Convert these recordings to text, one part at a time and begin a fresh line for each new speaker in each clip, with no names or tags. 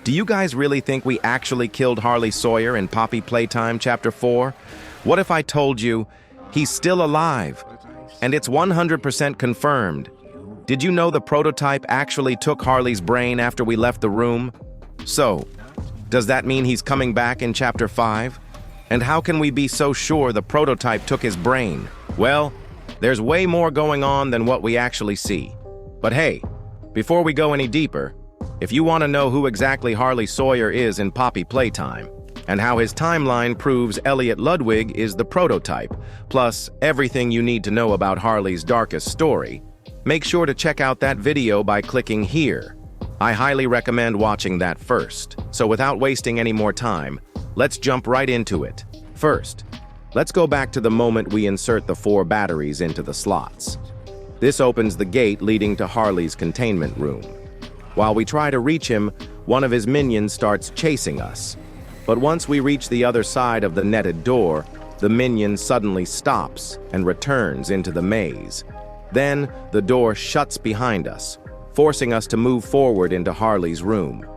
Do you guys really think we actually killed Harley Sawyer in Poppy Playtime Chapter 4? What if I told you he's still alive? And it's 100% confirmed. Did you know the prototype actually took Harley's brain after we left the room? So, does that mean he's coming back in Chapter 5? And how can we be so sure the prototype took his brain? Well, there's way more going on than what we actually see. But hey, before we go any deeper, if you want to know who exactly Harley Sawyer is in Poppy Playtime, and how his timeline proves Elliot Ludwig is the prototype, plus everything you need to know about Harley's darkest story, make sure to check out that video by clicking here. I highly recommend watching that first. So without wasting any more time, let's jump right into it. First, let's go back to the moment we insert the 4 batteries into the slots. This opens the gate leading to Harley's containment room. While we try to reach him, one of his minions starts chasing us. But once we reach the other side of the netted door, the minion suddenly stops and returns into the maze. Then, the door shuts behind us, forcing us to move forward into Harley's room.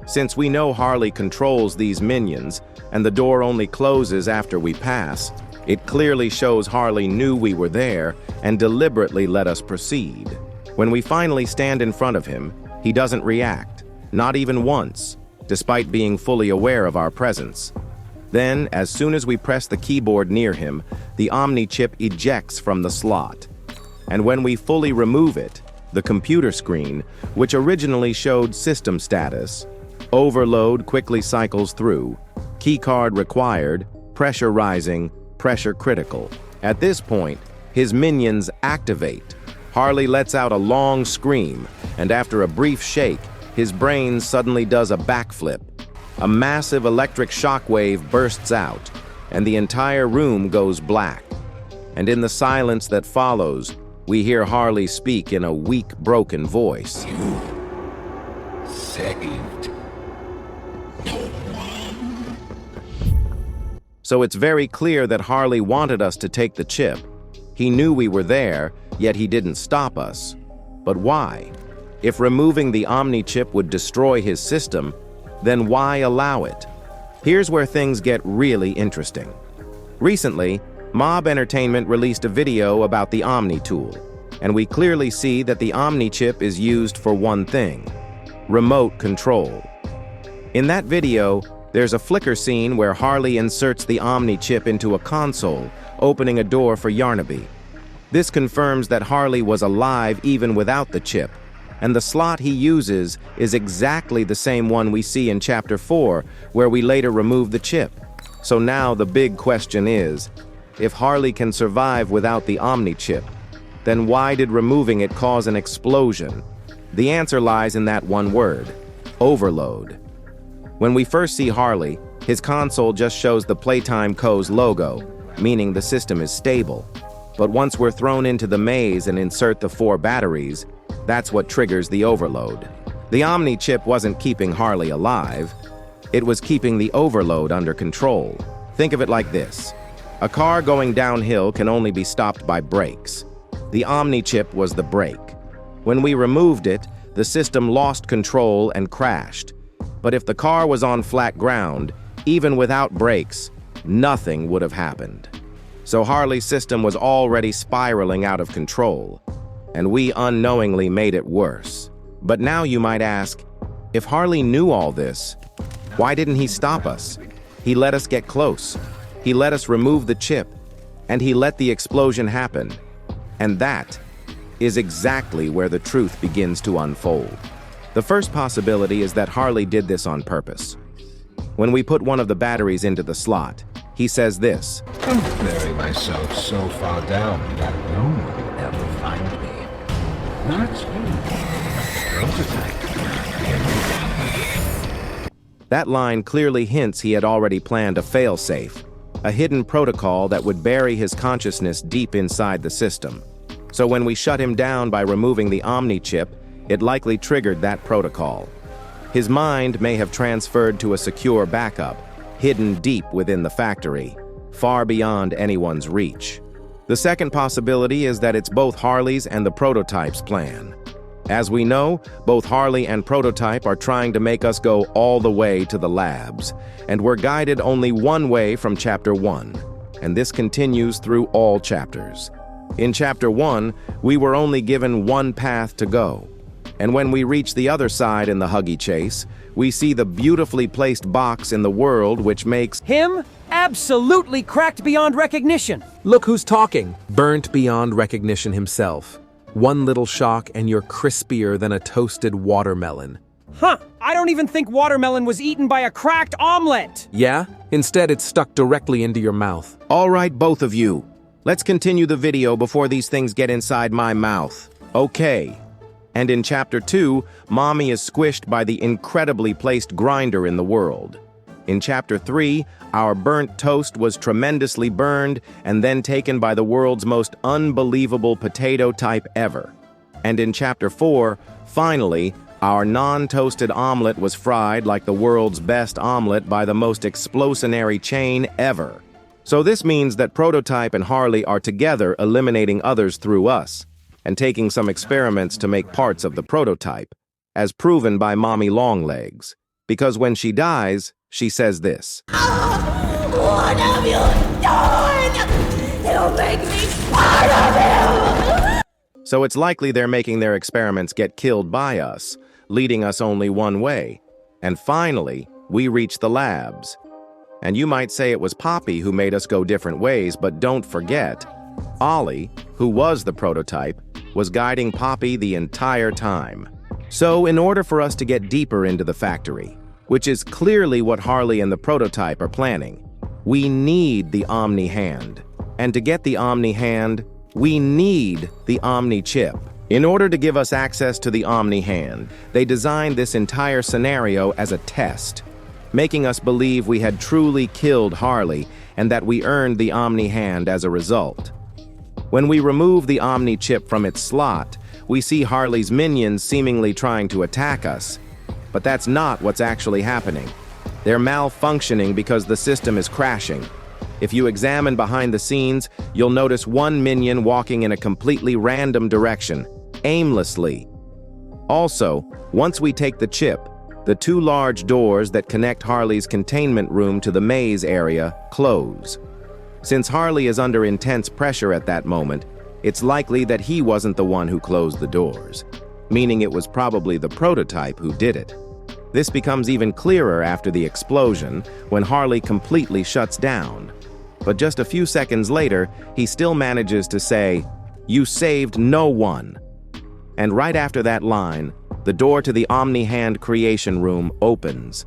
Since we know Harley controls these minions, and the door only closes after we pass, it clearly shows Harley knew we were there and deliberately let us proceed. When we finally stand in front of him, he doesn't react, not even once, despite being fully aware of our presence. Then, as soon as we press the keyboard near him, the Omni Chip ejects from the slot. And when we fully remove it, the computer screen, which originally showed system status, overload quickly cycles through, keycard required, pressure rising, pressure critical. At this point, his minions activate. Harley lets out a long scream, and after a brief shake, his brain suddenly does a backflip. A massive electric shockwave bursts out, and the entire room goes black. And in the silence that follows, we hear Harley speak in a weak, broken voice.
You saved.
So it's very clear that Harley wanted us to take the chip. He knew we were there, yet he didn't stop us. But why? If removing the Omni Chip would destroy his system, then why allow it? Here's where things get really interesting. Recently, Mob Entertainment released a video about the Omni tool, and we clearly see that the Omni Chip is used for one thing: remote control. In that video, there's a flicker scene where Harley inserts the Omni Chip into a console, opening a door for Yarnaby. This confirms that Harley was alive even without the chip, and the slot he uses is exactly the same one we see in Chapter 4, where we later remove the chip. So now the big question is, if Harley can survive without the Omni Chip, then why did removing it cause an explosion? The answer lies in that one word: overload. When we first see Harley, his console just shows the Playtime Co.'s logo, meaning the system is stable. But once we're thrown into the maze and insert the 4 batteries, that's what triggers the overload. The Omni Chip wasn't keeping Harley alive. It was keeping the overload under control. Think of it like this. A car going downhill can only be stopped by brakes. The Omni Chip was the brake. When we removed it, the system lost control and crashed. But if the car was on flat ground, even without brakes, nothing would have happened. So Harley's system was already spiraling out of control, and we unknowingly made it worse. But now you might ask, if Harley knew all this, why didn't he stop us? He let us get close. He let us remove the chip, and he let the explosion happen. And that is exactly where the truth begins to unfold. The first possibility is that Harley did this on purpose. When we put one of the batteries into the slot, he says this:
Don't bury myself so far down that no one will ever find me. Not prototype.
That line clearly hints he had already planned a failsafe, a hidden protocol that would bury his consciousness deep inside the system. So when we shut him down by removing the Omni Chip, it likely triggered that protocol. His mind may have transferred to a secure backup, hidden deep within the factory, far beyond anyone's reach. The second possibility is that it's both Harley's and the prototype's plan. As we know, both Harley and Prototype are trying to make us go all the way to the labs, and we're guided only one way from Chapter 1, and this continues through all chapters. In Chapter 1, we were only given one path to go, and when we reach the other side in the Huggy Chase, we see the beautifully placed box in the world which makes
him absolutely cracked beyond recognition.
Look who's talking. Burnt beyond recognition himself. One little shock and you're crispier than a toasted watermelon.
Huh, I don't even think watermelon was eaten by a cracked omelet.
Yeah? Instead, it's stuck directly into your mouth.
All right, both of you. Let's continue the video before these things get inside my mouth. Okay. And in Chapter 2, Mommy is squished by the incredibly placed grinder in the world. In Chapter 3, our burnt toast was tremendously burned and then taken by the world's most unbelievable potato type ever. And in Chapter 4, finally, our non-toasted omelet was fried like the world's best omelet by the most explosionary chain ever. So this means that Prototype and Harley are together eliminating others through us, and taking some experiments to make parts of the Prototype, as proven by Mommy Longlegs. Because when she dies, she says this.
What have you done? You make me part of you!
So it's likely they're making their experiments get killed by us, leading us only one way. And finally, we reach the labs. And you might say it was Poppy who made us go different ways, but don't forget, Ollie, who was the Prototype, was guiding Poppy the entire time. So in order for us to get deeper into the factory, which is clearly what Harley and the Prototype are planning, we need the Omni Hand. And to get the Omni Hand, we need the Omni Chip. In order to give us access to the Omni Hand, they designed this entire scenario as a test, making us believe we had truly killed Harley and that we earned the Omni Hand as a result. When we remove the Omni Chip from its slot, we see Harley's minions seemingly trying to attack us. But that's not what's actually happening. They're malfunctioning because the system is crashing. If you examine behind the scenes, you'll notice one minion walking in a completely random direction, aimlessly. Also, once we take the chip, the two large doors that connect Harley's containment room to the maze area close. Since Harley is under intense pressure at that moment, it's likely that he wasn't the one who closed the doors, meaning it was probably the Prototype who did it. This becomes even clearer after the explosion, when Harley completely shuts down. But just a few seconds later, he still manages to say, "You saved no one." And right after that line, the door to the Omni Hand creation room opens.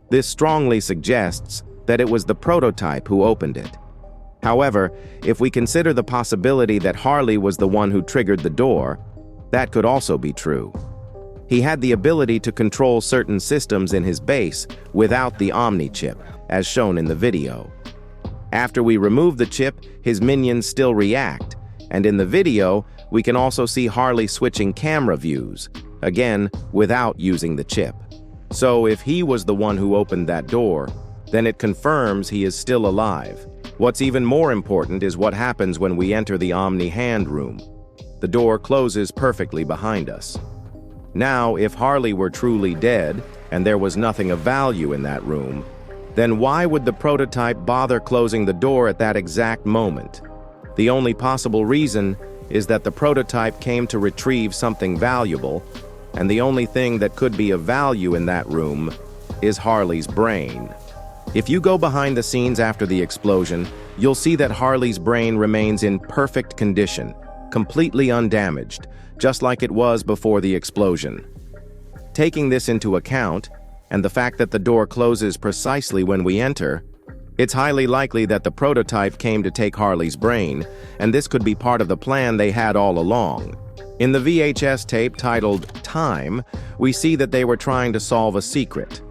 This strongly suggests that it was the Prototype who opened it. However, if we consider the possibility that Harley was the one who triggered the door, that could also be true. He had the ability to control certain systems in his base without the Omni Chip, as shown in the video. After we remove the chip, his minions still react, and in the video, we can also see Harley switching camera views, again, without using the chip. So if he was the one who opened that door, then it confirms he is still alive. What's even more important is what happens when we enter the Omni Hand room. The door closes perfectly behind us. Now, if Harley were truly dead, and there was nothing of value in that room, then why would the Prototype bother closing the door at that exact moment? The only possible reason is that the Prototype came to retrieve something valuable, and the only thing that could be of value in that room is Harley's brain. If you go behind the scenes after the explosion, you'll see that Harley's brain remains in perfect condition, completely undamaged, just like it was before the explosion. Taking this into account, and the fact that the door closes precisely when we enter, it's highly likely that the Prototype came to take Harley's brain, and this could be part of the plan they had all along. In the VHS tape titled Time, we see that they were trying to solve a secret.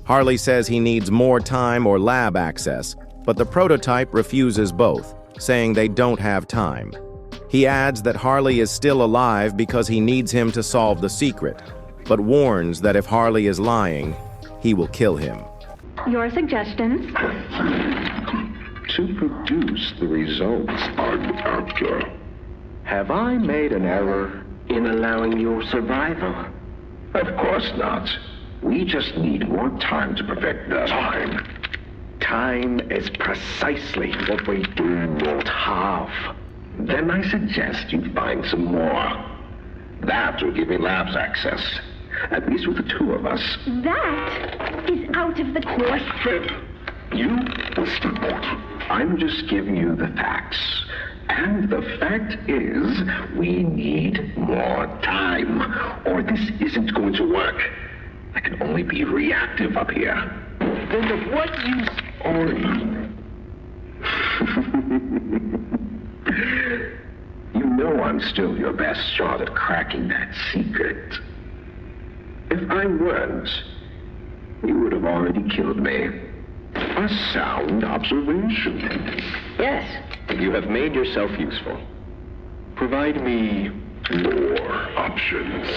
Harley says he needs more time or lab access, but the Prototype refuses both, saying they don't have time. He adds that Harley is still alive because he needs him to solve the secret, but warns that if Harley is lying, he will kill him.
Your suggestions?
To produce the results I'm after. Have I made an error?
in allowing your survival?
Of course not. We just need more time to perfect the time.
Time is precisely what we do not have.
Then I suggest you find some more. That will give me labs access. At least with the two of us.
That is out of the question.
You listen. I'm just giving you the facts. And the fact is, we need more time. Or this isn't going to work. I can only be reactive up here.
Then of what use are you?
You know I'm still your best shot at cracking that secret. If I weren't, you would have already killed me. A sound observation.
Yes, you have made yourself useful. Provide me
More options.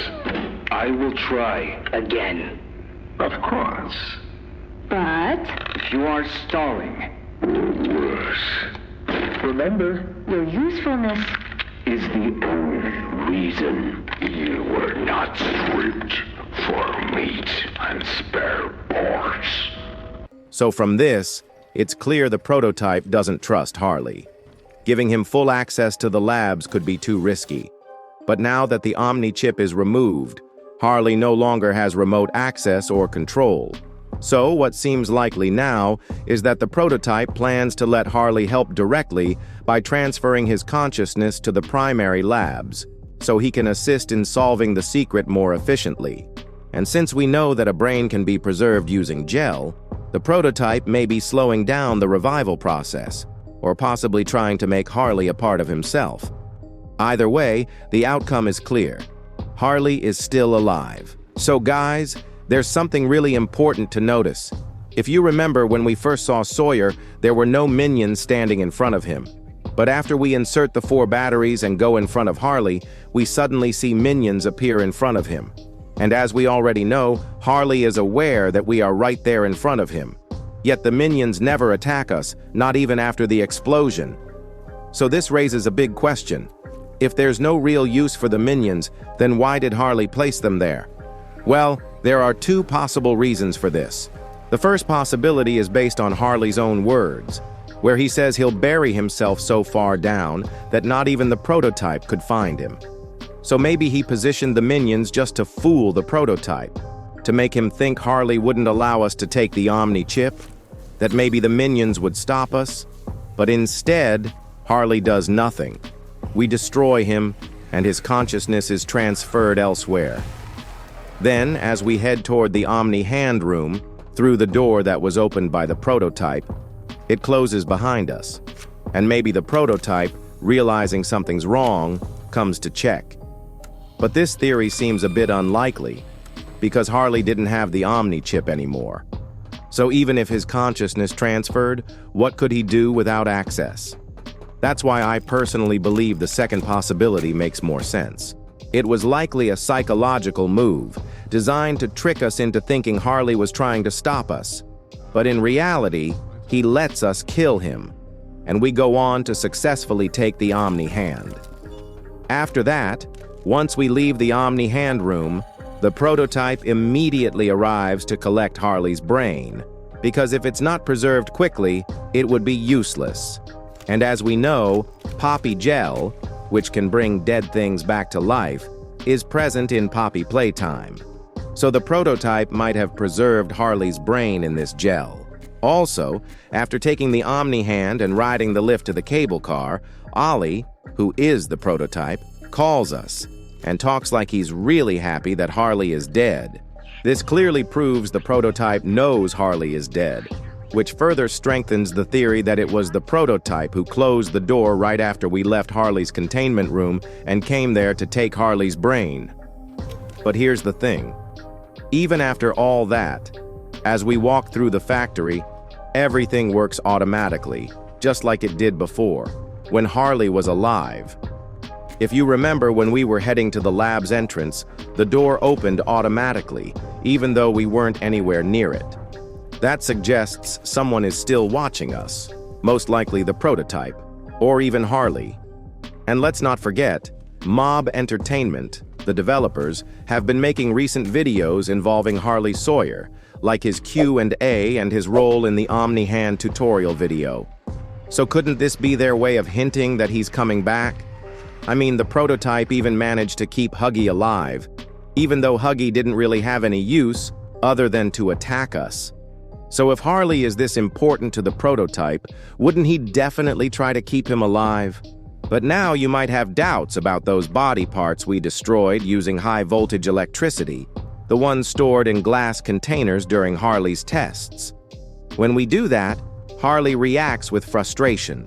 I will try again.
Of course.
But
If you are stalling,
Or worse.
remember,
your usefulness.
Is the only reason you were not stripped for meat and spare parts.
So from this, it's clear the prototype doesn't trust Harley. Giving him full access to the labs could be too risky. But now that the Omni Chip is removed, Harley no longer has remote access or control. So what seems likely now is that the prototype plans to let Harley help directly by transferring his consciousness to the primary labs, so he can assist in solving the secret more efficiently. And since we know that a brain can be preserved using gel, the prototype may be slowing down the revival process, or possibly trying to make Harley a part of himself. Either way, the outcome is clear. Harley is still alive. So guys, there's something really important to notice. If you remember when we first saw Sawyer, there were no minions standing in front of him. But after we insert the 4 batteries and go in front of Harley, we suddenly see minions appear in front of him. And as we already know, Harley is aware that we are right there in front of him. Yet the minions never attack us, not even after the explosion. So this raises a big question. If there's no real use for the minions, then why did Harley place them there? Well, there are 2 possible reasons for this. The first possibility is based on Harley's own words, where he says he'll bury himself so far down that not even the prototype could find him. So maybe he positioned the minions just to fool the prototype, to make him think Harley wouldn't allow us to take the Omni Chip, that maybe the minions would stop us, but instead, Harley does nothing. We destroy him, and his consciousness is transferred elsewhere. Then, as we head toward the Omni hand room, through the door that was opened by the prototype, it closes behind us, and maybe the prototype, realizing something's wrong, comes to check. But this theory seems a bit unlikely, because Harley didn't have the Omni Chip anymore. So even if his consciousness transferred, what could he do without access? That's why I personally believe the second possibility makes more sense. It was likely a psychological move, designed to trick us into thinking Harley was trying to stop us. But in reality, he lets us kill him, and we go on to successfully take the Omni hand. After that, once we leave the Omni hand room, the prototype immediately arrives to collect Harley's brain, because if it's not preserved quickly, it would be useless. And as we know, Poppy Gel, which can bring dead things back to life, is present in Poppy Playtime. So the prototype might have preserved Harley's brain in this gel. Also, after taking the Omni hand and riding the lift to the cable car, Ollie, who is the prototype, calls us and talks like he's really happy that Harley is dead. This clearly proves the prototype knows Harley is dead, which further strengthens the theory that it was the prototype who closed the door right after we left Harley's containment room and came there to take Harley's brain. But here's the thing. Even after all that, as we walk through the factory, everything works automatically, just like it did before, when Harley was alive. If you remember when we were heading to the lab's entrance, the door opened automatically, even though we weren't anywhere near it. That suggests someone is still watching us, most likely the prototype, or even Harley. And let's not forget, Mob Entertainment, the developers, have been making recent videos involving Harley Sawyer, like his Q&A and his role in the Omni Hand tutorial video. So couldn't this be their way of hinting that he's coming back? I mean, the prototype even managed to keep Huggy alive, even though Huggy didn't really have any use other than to attack us. So if Harley is this important to the prototype, wouldn't he definitely try to keep him alive? But now you might have doubts about those body parts we destroyed using high-voltage electricity, the ones stored in glass containers during Harley's tests. When we do that, Harley reacts with frustration.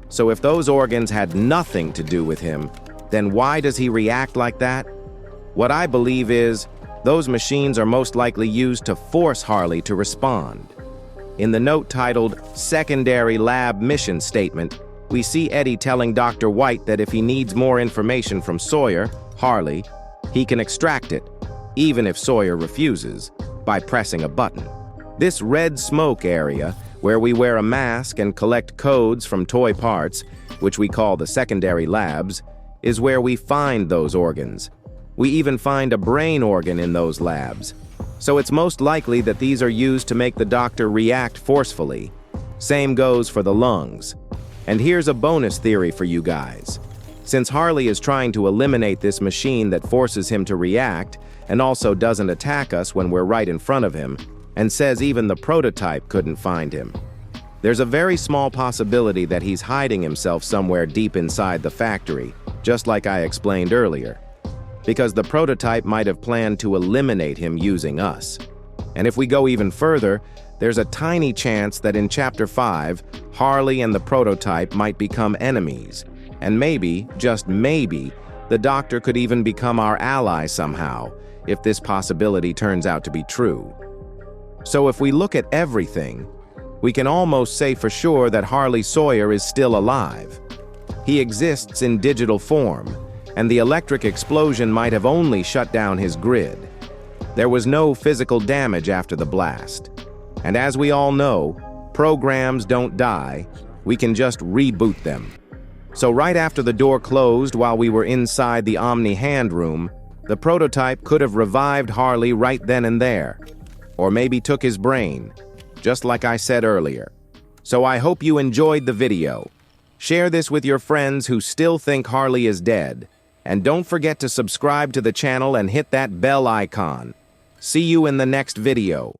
So if those organs had nothing to do with him, then why does he react like that? What I believe is, those machines are most likely used to force Harley to respond. In the note titled Secondary Lab Mission Statement, we see Eddie telling Dr. White that if he needs more information from Sawyer, Harley, he can extract it, even if Sawyer refuses, by pressing a button. This red smoke area, where we wear a mask and collect codes from toy parts, which we call the secondary labs, is where we find those organs. We even find a brain organ in those labs. So it's most likely that these are used to make the doctor react forcefully. Same goes for the lungs. And here's a bonus theory for you guys. Since Harley is trying to eliminate this machine that forces him to react and also doesn't attack us when we're right in front of him, and says even the prototype couldn't find him, there's a very small possibility that he's hiding himself somewhere deep inside the factory, just like I explained earlier, because the prototype might have planned to eliminate him using us. And if we go even further, there's a tiny chance that in Chapter 5, Harley and the prototype might become enemies, and maybe, just maybe, the Doctor could even become our ally somehow, if this possibility turns out to be true. So if we look at everything, we can almost say for sure that Harley Sawyer is still alive. He exists in digital form, and the electric explosion might have only shut down his grid. There was no physical damage after the blast. And as we all know, programs don't die, we can just reboot them. So right after the door closed while we were inside the Omni Hand room, the prototype could have revived Harley right then and there. Or maybe took his brain, just like I said earlier. So I hope you enjoyed the video. Share this with your friends who still think Harley is dead. And don't forget to subscribe to the channel and hit that bell icon. See you in the next video.